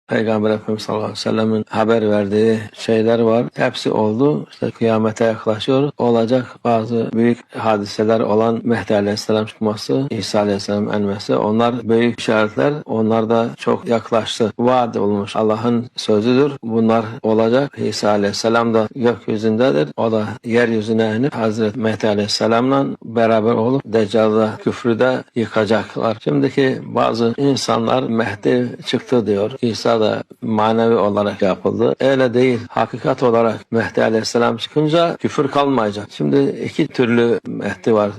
Peygamber Efendimiz sallallahu aleyhi ve sellem'in haber verdiği şeyler var. Hepsi oldu. İşte kıyamete yaklaşıyoruz. Olacak bazı büyük hadiseler olan Mehdi Aleyhisselam çıkması, İsa Aleyhisselam enmesi. Onlar büyük işaretler. Onlar da çok yaklaştı. Vaad olmuş. Allah'ın sözüdür. Bunlar olacak. İsa Aleyhisselam da gökyüzündedir. O da yeryüzüne inip Hazreti Mehdi Aleyhisselam'la beraber olup Deccal'da küfrü de yıkacaklar. Şimdiki bazı insanlar Mehdi çıktı diyor. İsa da manevi olarak yapıldı. Öyle değil. Hakikat olarak Mehdi Aleyhisselam çıkınca küfür kalmayacak. Şimdi iki türlü Mehdi var.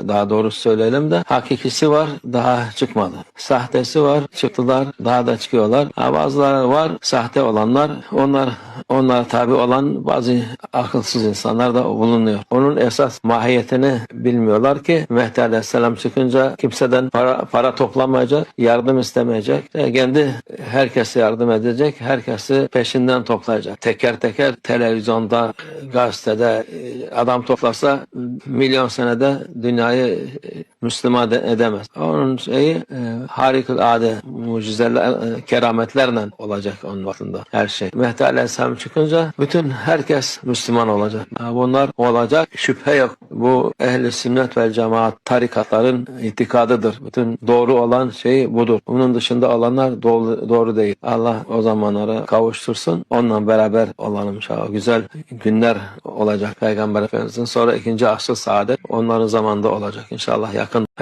Daha doğrusu söyleyelim de. Hakikisi var. Daha çıkmadı. Sahtesi var. Çıktılar. Daha da çıkıyorlar. Bazıları var. Sahte olanlar. Onlar tabi olan bazı akılsız insanlar da bulunuyor. Onun esas mahiyetini bilmiyorlar ki Mehdi Aleyhisselam çıkınca kimseden para toplamayacak, yardım istemeyecek. Kendi herkese yardım edecek, herkesi peşinden toplayacak. Teker teker televizyonda, gazetede adam toplasa milyon senede dünyayı Müslüman edemez. Onun şeyi harikulade mucizeler, kerametlerle olacak onun vaktinde her şey. Mehdi Aleyhisselam çıkınca bütün herkes Müslüman olacak. Bunlar olacak. Şüphe yok. Bu ehli sünnet ve cemaat tarikatların itikadıdır. Bütün doğru olan şey budur. Bunun dışında olanlar doğru değil. Allah o zamanlara kavuştursun. Onunla beraber olalım inşallah. Güzel günler olacak. Peygamber Efendimiz'in sonra 2. asr saadet onların zamanında olacak inşallah yakın.